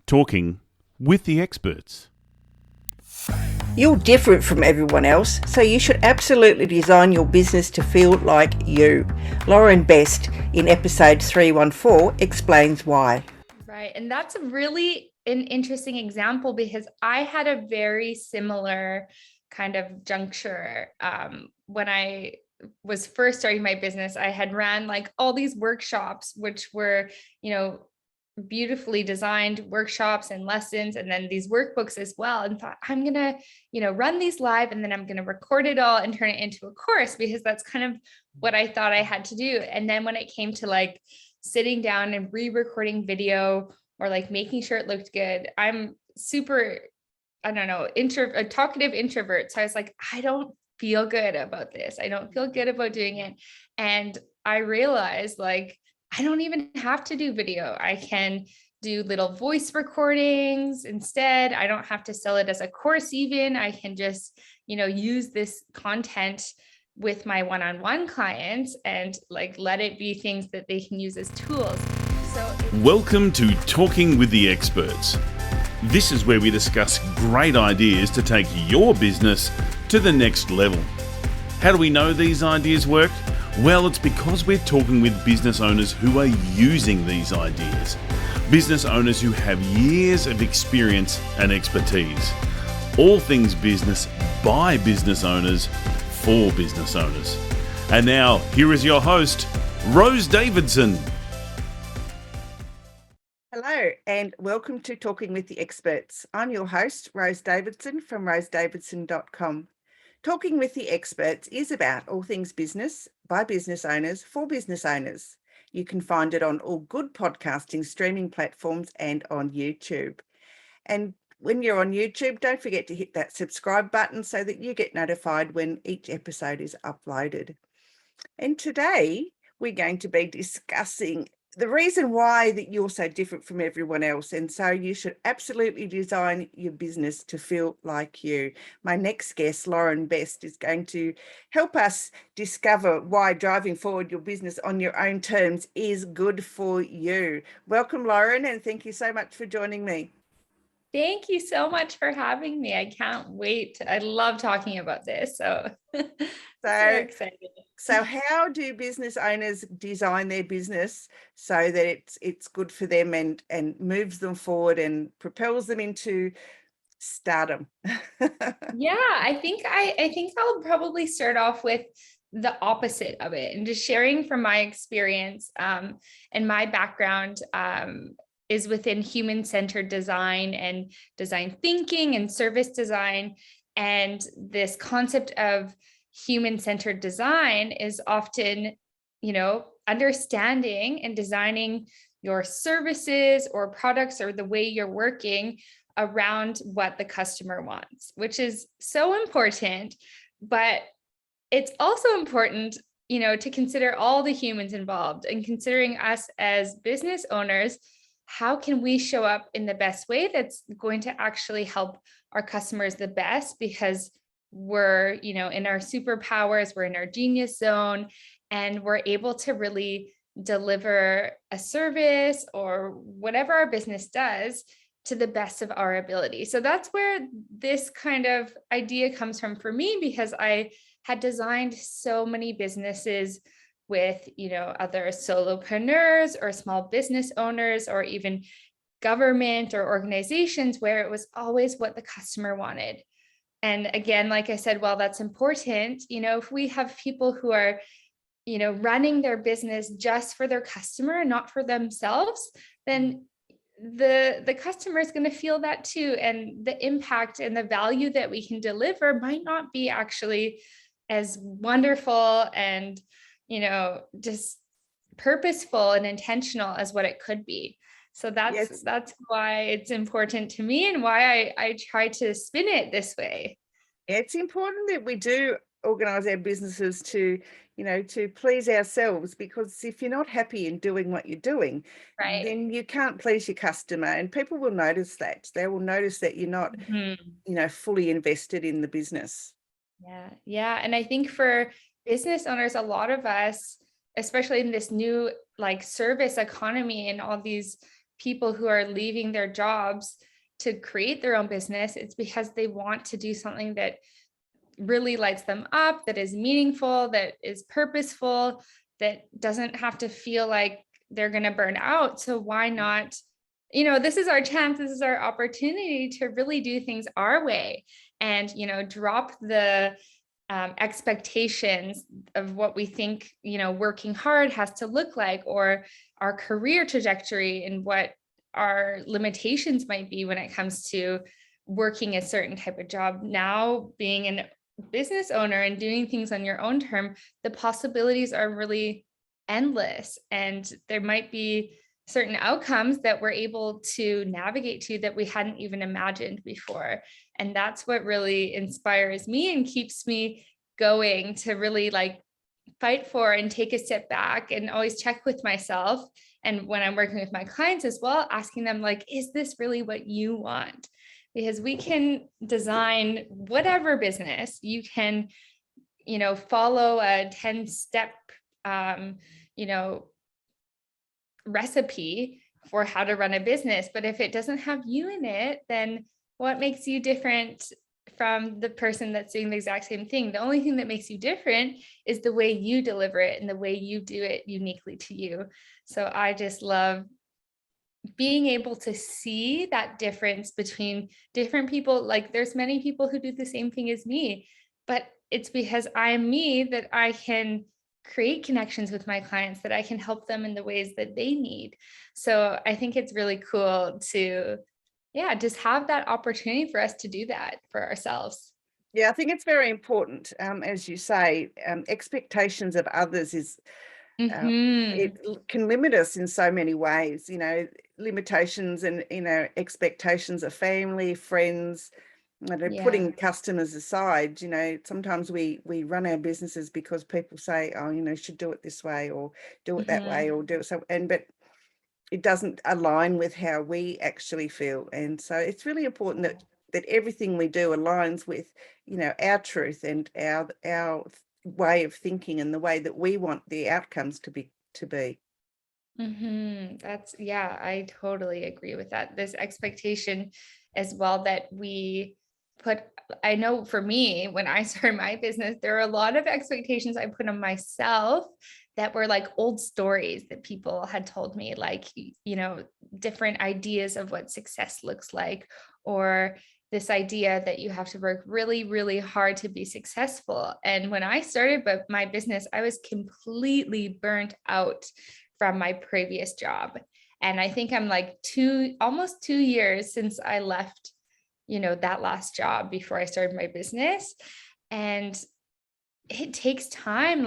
Talking with the experts. You're different from everyone else, so you should absolutely design your business to feel like you. Lauren Best in episode 314 explains why. Right. And that's really an interesting example because I had a very similar kind of juncture. When I was first starting my business, I had ran like all these workshops, which were, beautifully designed workshops and lessons, and then these workbooks as well, and thought I'm going to, run these live, and then I'm going to record it all and turn it into a course, because that's kind of what I thought I had to do. And then when it came to like sitting down and re-recording video or like making sure it looked good, I'm super, I don't know, a talkative introvert. So I was like, I don't feel good about this. I don't feel good about doing it. And I realized like, I don't even have to do video. I can do little voice recordings instead. I don't have to sell it as a course even. I can just, use this content with my one-on-one clients and like let it be things that they can use as tools. Welcome to Talking with the Experts. This is where we discuss great ideas to take your business to the next level. How do we know these ideas work? Well, it's because we're talking with business owners who are using these ideas. Business owners who have years of experience and expertise. All things business by business owners for business owners. And now, here is your host, Rose Davidson. Hello and welcome to Talking with the Experts. I'm your host, Rose Davidson from rosedavidson.com. Talking with the Experts is about all things business by business owners for business owners. You can find it on all good podcasting streaming platforms and on YouTube. And when you're on YouTube, don't forget to hit that subscribe button so that you get notified when each episode is uploaded. And today we're going to be discussing the reason why that you're so different from everyone else. And so you should absolutely design your business to feel like you. My next guest, Lauren Best, is going to help us discover why driving forward your business on your own terms is good for you. Welcome, Lauren, and thank you so much for joining me. Thank you so much for having me. I can't wait. I love talking about this. So excited. So how do business owners design their business so that it's good for them and moves them forward and propels them into stardom? Yeah, I think I'll probably start off with the opposite of it and just sharing from my experience, and my background is within human-centered design and design thinking and service design. And this concept of human-centered design is often, understanding and designing your services or products or the way you're working around what the customer wants, which is so important. But it's also important, to consider all the humans involved, and considering us as business owners, how can we show up in the best way that's going to actually help our customers the best, because we're, in our superpowers, we're in our genius zone, and we're able to really deliver a service or whatever our business does to the best of our ability. So that's where this kind of idea comes from for me, because I had designed so many businesses with, other solopreneurs or small business owners or even government or organizations, where it was always what the customer wanted. And again, like I said, while that's important, if we have people who are, running their business just for their customer, not for themselves, then the customer is going to feel that too. And the impact and the value that we can deliver might not be actually as wonderful and, just purposeful and intentional as what it could be. So that's why it's important to me, and why I try to spin it this way. It's important that we do organize our businesses to, to please ourselves, because if you're not happy in doing what you're doing, Right. then you can't please your customer, and people will notice that. They will notice that you're not, fully invested in the business. Yeah. And I think for business owners, a lot of us, especially in this new like service economy and all these people who are leaving their jobs to create their own business, it's because they want to do something that really lights them up, that is meaningful, that is purposeful, that doesn't have to feel like they're going to burn out. So why not, this is our chance, this is our opportunity to really do things our way and, drop the expectations of what we think, working hard has to look like, or our career trajectory and what our limitations might be when it comes to working a certain type of job. Now, being an business owner and doing things on your own term, the possibilities are really endless, and there might be certain outcomes that we're able to navigate to that we hadn't even imagined before. And that's what really inspires me and keeps me going to really fight for and take a step back and always check with myself. And when I'm working with my clients as well, asking them is this really what you want? Because we can design whatever business. You can, follow a 10-step, recipe for how to run a business. But if it doesn't have you in it, then what makes you different from the person that's doing the exact same thing? The only thing that makes you different is the way you deliver it and the way you do it uniquely to you. So I just love being able to see that difference between different people. There's many people who do the same thing as me, but it's because I'm me that I can create connections with my clients, that I can help them in the ways that they need. So I think it's really cool to, just have that opportunity for us to do that for ourselves. Yeah, I think it's very important. As you say, expectations of others is, it can limit us in so many ways, limitations and, expectations of family, friends, putting customers aside. Sometimes we run our businesses because people say, oh, you should do it this way or do it that way or do it so, but it doesn't align with how we actually feel. And so it's really important that everything we do aligns with, our truth and our way of thinking and the way that we want the outcomes to be. That's, I totally agree with that. This expectation as well that we put, I know for me, when I started my business, there are a lot of expectations I put on myself that were old stories that people had told me, different ideas of what success looks like, or this idea that you have to work really, really hard to be successful. And when I started my business, I was completely burnt out from my previous job. And I think I'm almost 2 years since I left, that last job before I started my business. And it takes time.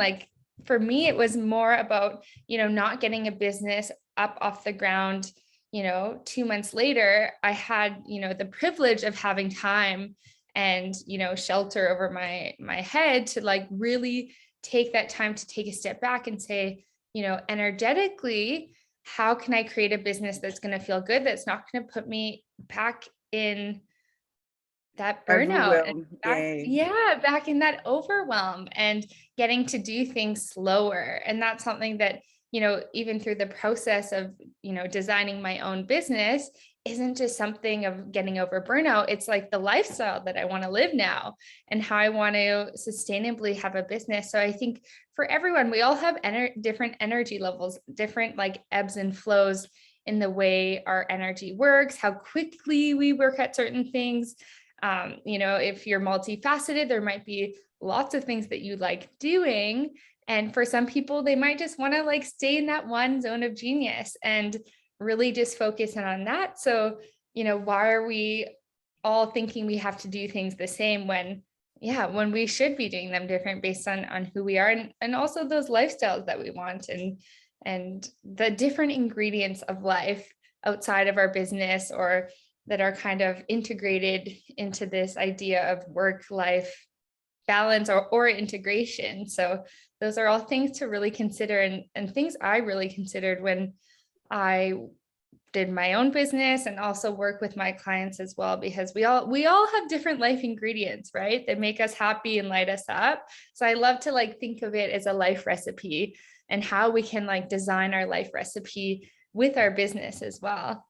For me, it was more about, not getting a business up off the ground. 2 months later, I had, the privilege of having time and, shelter over my head to really take that time to take a step back and say, energetically, how can I create a business that's going to feel good, that's not going to put me back in that burnout and back in that overwhelm, and getting to do things slower. And that's something that, even through the process of, designing my own business, isn't just something of getting over burnout. It's the lifestyle that I want to live now and how I want to sustainably have a business. So I think for everyone, we all have different energy levels, different ebbs and flows in the way our energy works, how quickly we work at certain things. If you're multifaceted, there might be lots of things that you like doing. And for some people, they might just want to stay in that one zone of genius and really just focus in on that. So, why are we all thinking we have to do things the same when we should be doing them different based on who we are, and also those lifestyles that we want, and the different ingredients of life outside of our business, or that are kind of integrated into this idea of work-life balance or integration. So those are all things to really consider, and things I really considered when I did my own business and also work with my clients as well, because we all have different life ingredients, right, that make us happy and light us up. So I love to think of it as a life recipe, and how we can design our life recipe with our business as well.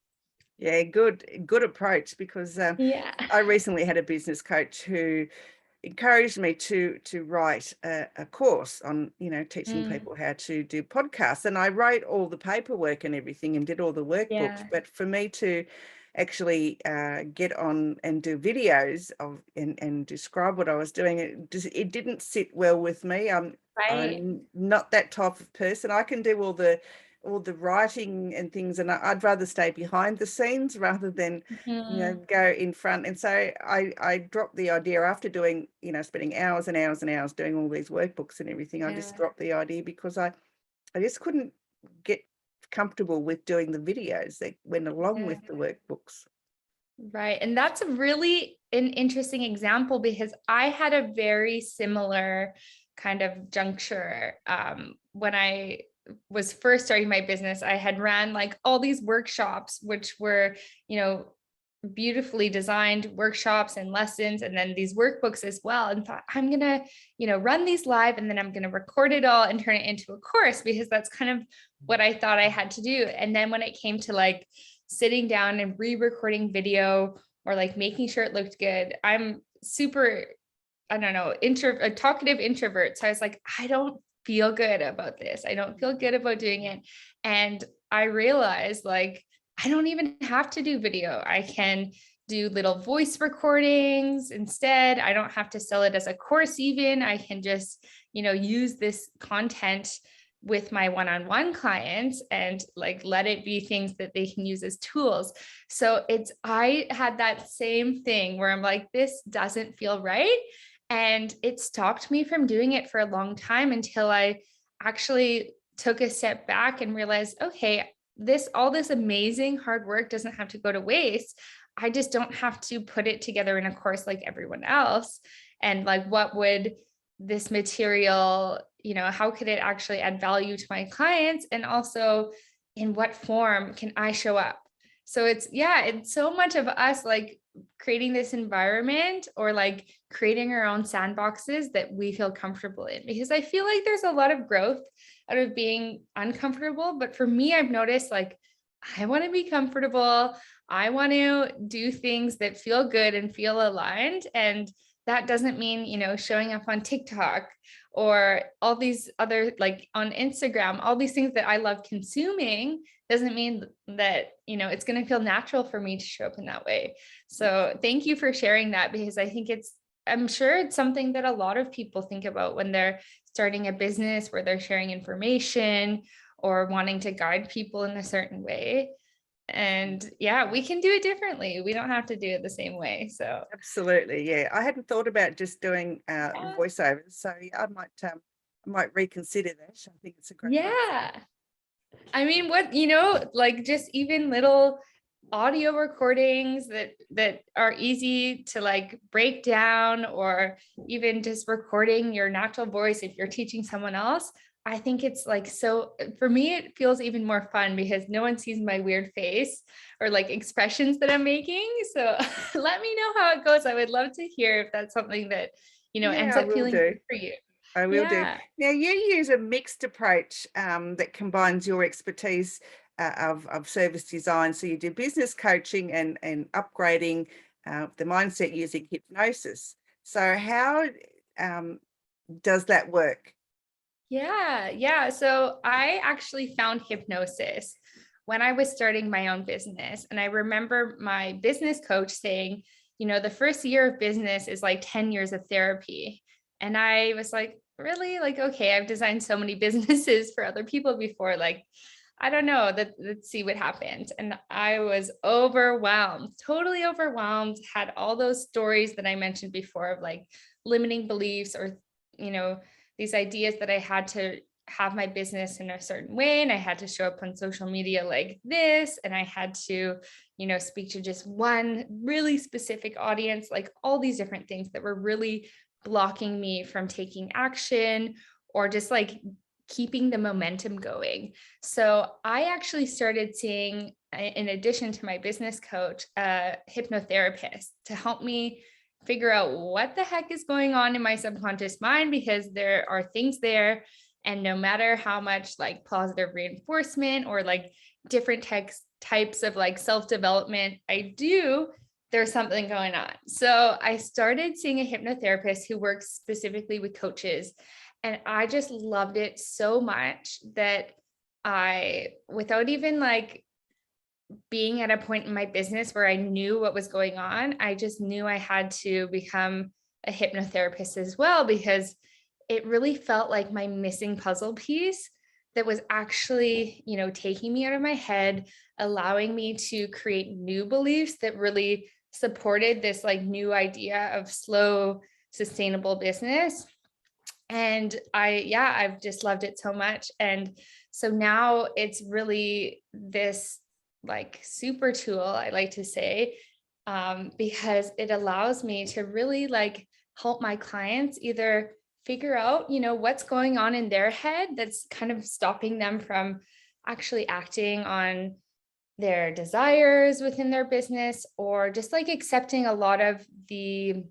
Yeah, good approach, because Yeah. I recently had a business coach who encouraged me to write a course on, teaching Mm, people how to do podcasts. And I wrote all the paperwork and everything and did all the workbooks. yeah. But for me to actually get on and do videos of and describe what I was doing, it didn't sit well with me. Right. I'm not that type of person. I can do all the writing and things, and I'd rather stay behind the scenes rather than Mhm. go in front. And so I dropped the idea after doing, spending hours and hours and hours doing all these workbooks and everything. I just Yeah. dropped the idea because I just couldn't get comfortable with doing the videos that went along Yeah. with the workbooks. Right. And that's a really an interesting example because I had a very similar kind of juncture. When I was first starting my business, I had ran like all these workshops, which were, you know, beautifully designed workshops and lessons, and then these workbooks as well. And thought, I'm going to, run these live and then I'm going to record it all and turn it into a course because that's kind of what I thought I had to do. And then when it came to like sitting down and re-recording video or like making sure it looked good, I'm super, I don't know, a talkative introvert. So I was like, I don't feel good about this. I don't feel good about doing it. And I realized like, I don't even have to do video. I can do little voice recordings instead. I don't have to sell it as a course even. I can just, use this content with my one-on-one clients and like let it be things that they can use as tools. So I had that same thing where I'm like, this doesn't feel right. And it stopped me from doing it for a long time until I actually took a step back and realized, okay, all this amazing hard work doesn't have to go to waste. I just don't have to put it together in a course like everyone else. And like, what would this material, how could it actually add value to my clients? And also, in what form can I show up? So it's so much of us like creating this environment or like creating our own sandboxes that we feel comfortable in, because I feel like there's a lot of growth out of being uncomfortable. But for me, I've noticed like I want to be comfortable. I want to do things that feel good and feel aligned. And that doesn't mean, showing up on TikTok or all these other, like on Instagram, all these things that I love consuming doesn't mean that, it's going to feel natural for me to show up in that way. So thank you for sharing that, because I think I'm sure it's something that a lot of people think about when they're starting a business where they're sharing information or wanting to guide people in a certain way. And yeah, we can do it differently. We don't have to do it the same way. So Absolutely, yeah. I hadn't thought about just doing yeah. voiceovers, so yeah, I might reconsider that. I think it's a great idea. Yeah. I mean, like just even little audio recordings that are easy to like break down, or even just recording your natural voice if you're teaching someone else. I think it's like, so for me it feels even more fun because no one sees my weird face or like expressions that I'm making. So let me know how it goes. I would love to hear if that's something that Yeah, ends I up will feeling do. good for you. I will do. Yeah. Now, you use a mixed approach that combines your expertise of service design. So you do business coaching and upgrading the mindset using hypnosis. So how um, does that work? Yeah, yeah. So I actually found hypnosis when I was starting my own business. And I remember my business coach saying, the first year of business is like 10 years of therapy. And I was like, really? Like, okay, I've designed so many businesses for other people before. Like, I don't know. Let's see what happens. And I was overwhelmed, totally overwhelmed, had all those stories that I mentioned before of like limiting beliefs or, you know, these ideas that I had to have my business in a certain way, and I had to show up on social media like this, and I had to, speak to just one really specific audience, like all these different things that were really blocking me from taking action or just like keeping the momentum going. So I actually started seeing, in addition to my business coach, a hypnotherapist to help me figure out what the heck is going on in my subconscious mind, because there are things there And no matter how much like positive reinforcement or like different types of like self-development I do, there's something going on. So I started seeing a hypnotherapist who works specifically with coaches. And I just loved it so much that without even like being at a point in my business where I knew what was going on, I just knew I had to become a hypnotherapist as well, because it really felt like my missing puzzle piece that was actually, taking me out of my head, allowing me to create new beliefs that really supported this like new idea of slow, sustainable business. And I've just loved it so much. And so now it's really this like super tool, I like to say, because it allows me to really like help my clients either figure out, what's going on in their head that's kind of stopping them from actually acting on their desires within their business, or just like accepting a lot of the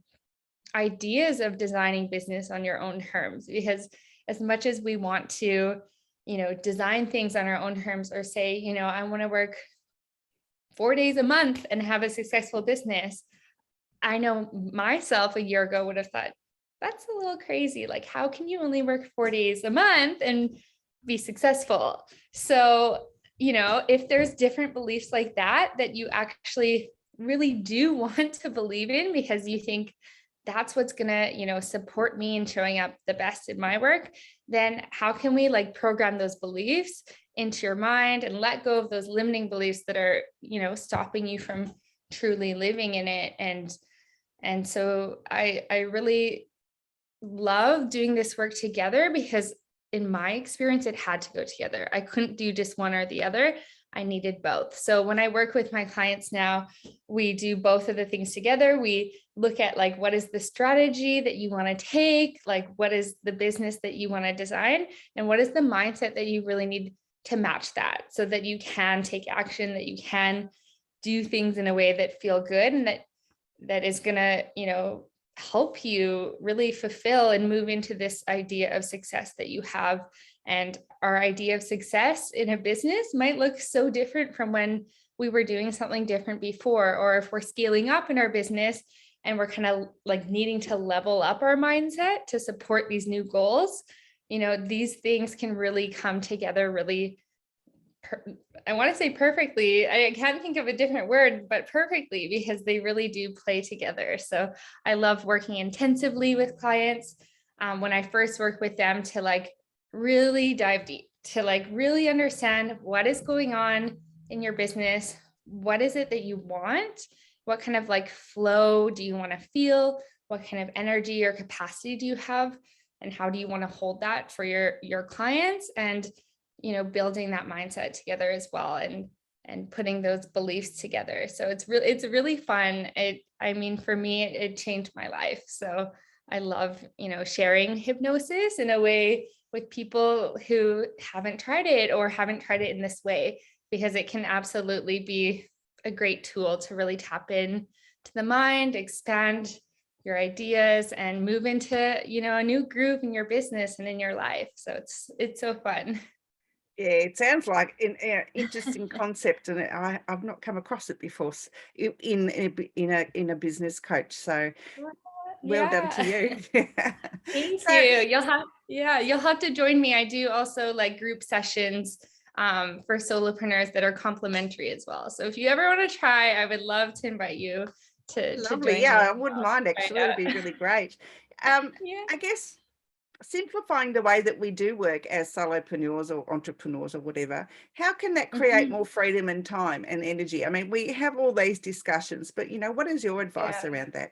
ideas of designing business on your own terms. Because as much as we want to, design things on our own terms, or say, I want to work 4 days a month and have a successful business, I know myself a year ago would have thought, that's a little crazy. Like, how can you only work 4 days a month and be successful? So, if there's different beliefs like that you actually really do want to believe in, because you think that's what's going to, support me in showing up the best in my work, then how can we like program those beliefs into your mind and let go of those limiting beliefs that are, stopping you from truly living in it? And so I really love doing this work together, because in my experience, it had to go together. I couldn't do just one or the other. I needed both. So when I work with my clients now, we do both of the things together. We look at like, what is the strategy that you want to take? Like, what is the business that you want to design? And what is the mindset that you really need to match that, so that you can take action, that you can do things in a way that feel good, and that is going to, help you really fulfill and move into this idea of success that you have. And our idea of success in a business might look so different from when we were doing something different before, or if we're scaling up in our business and we're kind of like needing to level up our mindset to support these new goals. These things can really come together really, I want to say perfectly. I can't think of a different word, but perfectly, because they really do play together. So I love working intensively with clients. When I first work with them, to like really dive deep, to like really understand what is going on in your business. What is it that you want? What kind of like flow do you want to feel? What kind of energy or capacity do you have? And how do you want to hold that for your clients? And building that mindset together as well, and putting those beliefs together. So it's really fun. For me, it changed my life. So I love, sharing hypnosis in a way with people who haven't tried it, or haven't tried it in this way, because it can absolutely be a great tool to really tap in to the mind, expand your ideas, and move into, a new groove in your business and in your life. So it's so fun. Yeah, it sounds like an interesting concept, and I've not come across it before in a business coach. So well done to you. Thank So, you. You'll have to join me. I do also like group sessions for solopreneurs that are complimentary as well. So if you ever want to try, I would love to invite you to lovely. join Yeah, me I as wouldn't well. mind actually. It'd be really great. Yeah. I guess simplifying the way that we do work as solopreneurs or entrepreneurs or whatever, how can that create Mhm. more freedom and time and energy? I mean, we have all these discussions, but what is your advice Yeah. around that?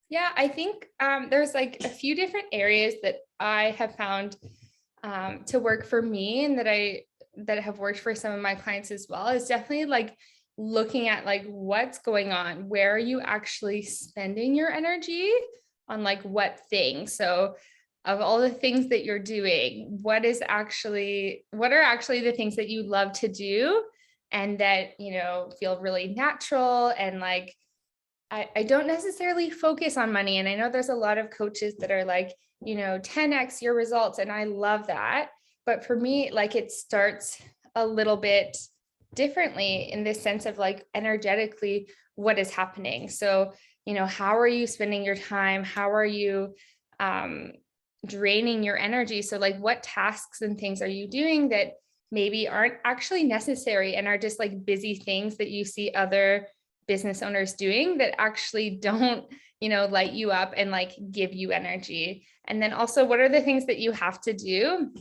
Yeah, I think there's like a few different areas that I have found to work for me, and that have worked for some of my clients as well, is definitely like looking at like what's going on, where are you actually spending your energy on, like what thing. So of all the things that you're doing, what are actually the things that you love to do, and that feel really natural, and like I don't necessarily focus on money. And I know there's a lot of coaches that are like, 10x your results. And I love that. But for me, like it starts a little bit differently in this sense of like energetically what is happening. So, how are you spending your time? How are you draining your energy? So like what tasks and things are you doing that maybe aren't actually necessary and are just like busy things that you see other business owners doing that actually don't, light you up and like give you energy? And then also, what are the things that you have to do,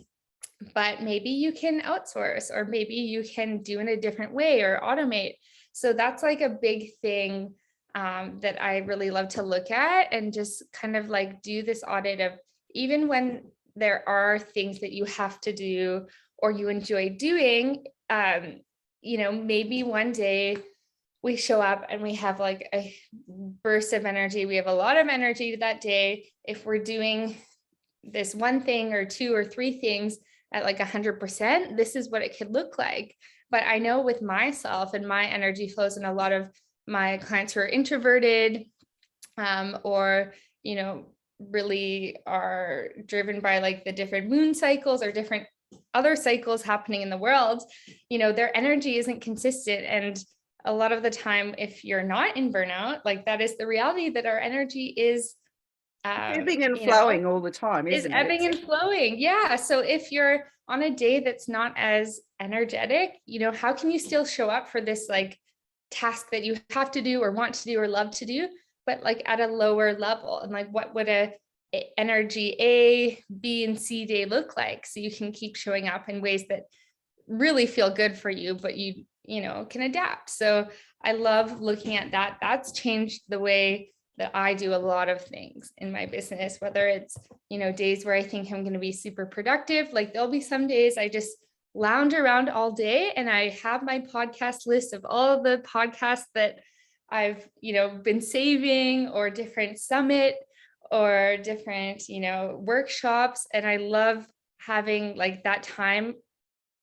but maybe you can outsource, or maybe you can do in a different way or automate? So that's like a big thing that I really love to look at, and just kind of like do this audit of, even when there are things that you have to do or you enjoy doing, maybe one day we show up and we have like a burst of energy. We have a lot of energy that day. If we're doing this one thing or two or three things at like 100%, this is what it could look like. But I know with myself and my energy flows, and a lot of my clients who are introverted, or, really are driven by like the different moon cycles or different other cycles happening in the world, their energy isn't consistent. And a lot of the time, if you're not in burnout, like that is the reality, that our energy is ebbing and flowing all the time, is isn't ebbing it? and flowing. Yeah. So if you're on a day that's not as energetic, how can you still show up for this like task that you have to do or want to do or love to do, but like at a lower level? And like, what would a energy A, B, and C day look like? So you can keep showing up in ways that really feel good for you, but you can adapt. So I love looking at that. That's changed the way that I do a lot of things in my business, whether it's, days where I think I'm going to be super productive. Like there'll be some days I just lounge around all day and I have my podcast list of all the podcasts that I've, been saving, or different summit or different, workshops. And I love having like that time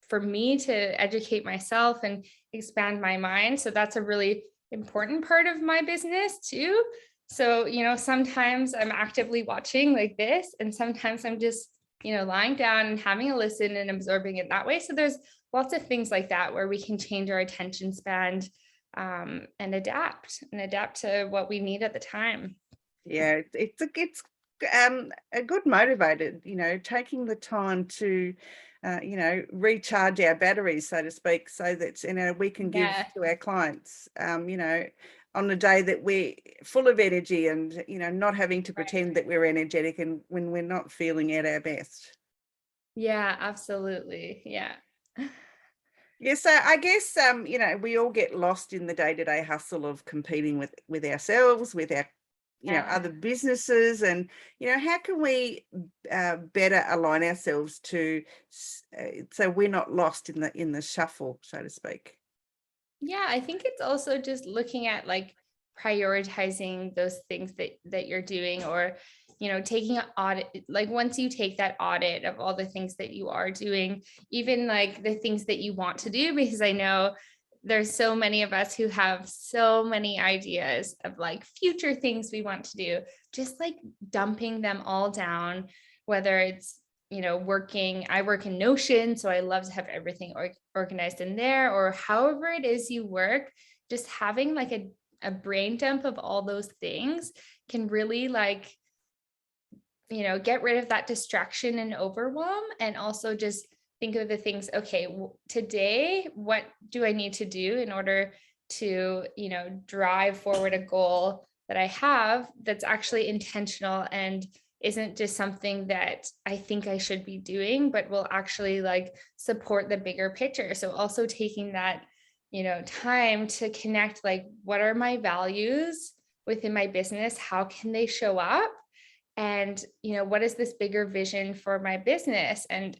for me to educate myself and expand my mind. So that's a really important part of my business too. So, sometimes I'm actively watching like this, and sometimes I'm just, lying down and having a listen and absorbing it that way. So there's lots of things like that where we can change our attention span, and adapt to what we need at the time. Yeah, it's a good motivator, taking the time to recharge our batteries, so to speak, so that we can give to our clients on the day that we're full of energy, and not having to pretend that we're energetic and when we're not feeling at our best. Yeah, absolutely. Yeah. Yeah, so I guess we all get lost in the day-to-day hustle of competing with ourselves, with our other businesses, and how can we better align ourselves to so we're not lost in the shuffle, so to speak. Yeah, I think it's also just looking at like prioritizing those things that you're doing, or taking an audit. Like once you take that audit of all the things that you are doing, even like the things that you want to do, because I know there's so many of us who have so many ideas of like future things we want to do, just like dumping them all down, whether it's I work in Notion, so I love to have everything organized in there, or however it is you work, just having like a brain dump of all those things can really like, get rid of that distraction and overwhelm. And also just think of the things, okay, today, what do I need to do in order to, drive forward a goal that I have that's actually intentional and isn't just something that I think I should be doing, but will actually like support the bigger picture. So also taking that, time to connect, like, what are my values within my business? How can they show up? And, what is this bigger vision for my business? And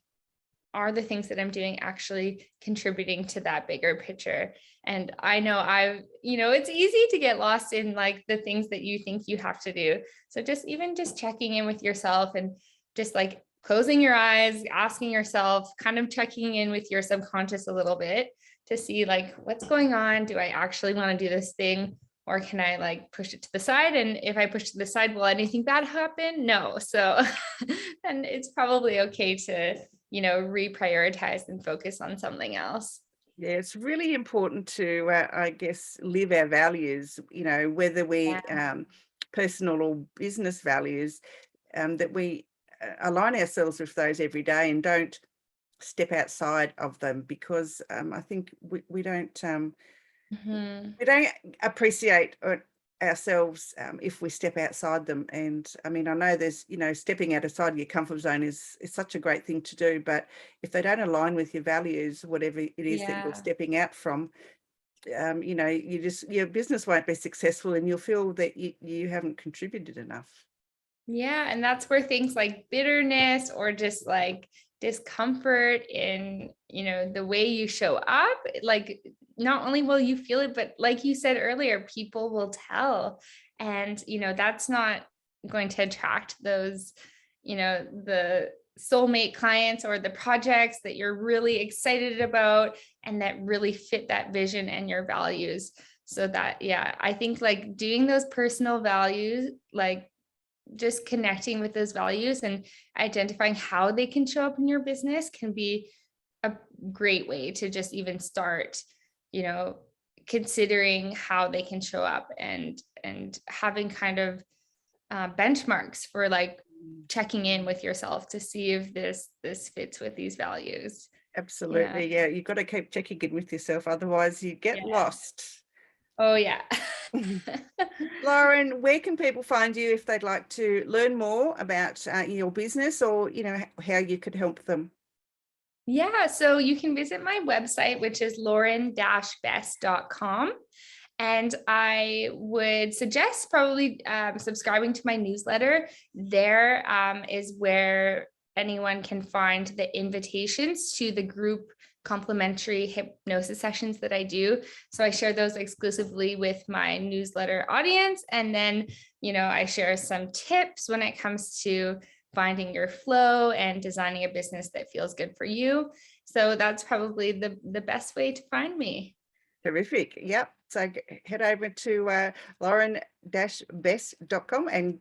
are the things that I'm doing actually contributing to that bigger picture? And I know it's easy to get lost in like the things that you think you have to do. So just checking in with yourself and just like closing your eyes, asking yourself, kind of checking in with your subconscious a little bit to see like what's going on. Do I actually want to do this thing? or can I like push it to the side? And if I push to the side, will anything bad happen? No. So then it's probably okay to, reprioritize and focus on something else. Yeah, it's really important to, I guess, live our values, whether we personal or business values, that we align ourselves with those every day and don't step outside of them, because I think we don't appreciate ourselves if we step outside them. And I mean, I know there's, stepping outside your comfort zone is such a great thing to do, but if they don't align with your values, whatever it is that you're stepping out from, your business won't be successful, and you'll feel that you haven't contributed enough. Yeah. And that's where things like bitterness or just like discomfort in, the way you show up, like not only will you feel it, but like you said earlier, people will tell. And, that's not going to attract those, the soulmate clients or the projects that you're really excited about and that really fit that vision and your values. So that, I think like doing those personal values, like just connecting with those values and identifying how they can show up in your business can be a great way to just even start, considering how they can show up and having kind of benchmarks for like checking in with yourself to see if this fits with these values. Absolutely. Yeah. You've got to keep checking in with yourself. Otherwise you get lost. Oh, yeah. Lauren, where can people find you if they'd like to learn more about your business, or, how you could help them? Yeah, so you can visit my website, which is lauren-best.com. And I would suggest probably subscribing to my newsletter. There is where anyone can find the invitations to the group complimentary hypnosis sessions that I do. So I share those exclusively with my newsletter audience. And then, I share some tips when it comes to finding your flow and designing a business that feels good for you. So that's probably the best way to find me. Terrific. Yep. So head over to lauren-best.com and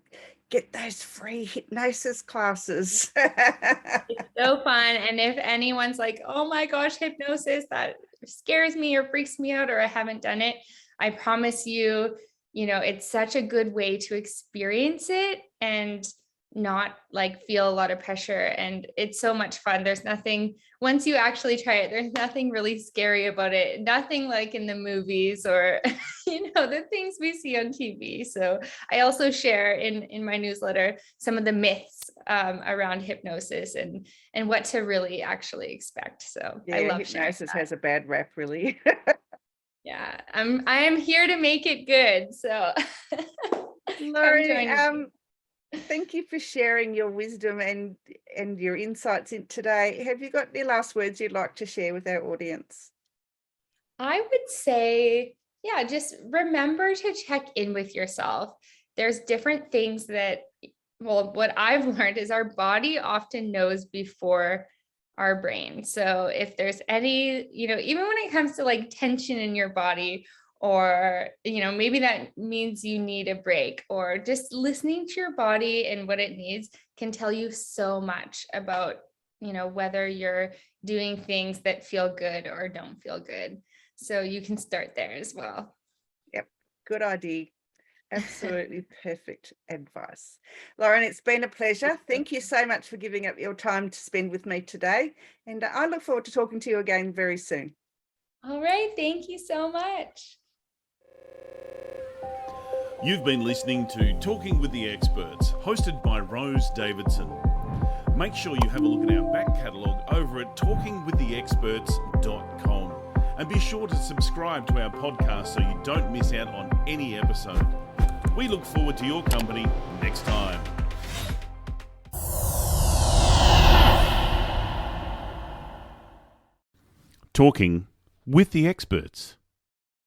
get those free hypnosis classes. It's so fun. And if anyone's like, oh my gosh, hypnosis, that scares me or freaks me out, or I haven't done it, I promise you, it's such a good way to experience it and not like feel a lot of pressure. And it's so much fun. There's nothing, once you actually try it, there's nothing really scary about it. Nothing like in the movies or, the things we see on TV. So I also share in my newsletter some of the myths around hypnosis and what to really actually expect. So I love hypnosis has a bad rap, really. Yeah, I am here to make it good. So Lauren, thank you for sharing your wisdom and your insights in today. Have you got any last words you'd like to share with our audience? I would say, just remember to check in with yourself. There's different things that, what I've learned is our body often knows before our brain. So if there's any, even when it comes to like tension in your body, or, maybe that means you need a break, or just listening to your body and what it needs can tell you so much about, whether you're doing things that feel good or don't feel good. So you can start there as well. Yep. Good idea. Absolutely perfect advice. Lauren, it's been a pleasure. Thank you so much for giving up your time to spend with me today. And I look forward to talking to you again very soon. All right. Thank you so much. You've been listening to Talking with the Experts, hosted by Rose Davidson. Make sure you have a look at our back catalogue over at talkingwiththeexperts.com. And be sure to subscribe to our podcast so you don't miss out on any episode. We look forward to your company next time. Talking with the Experts.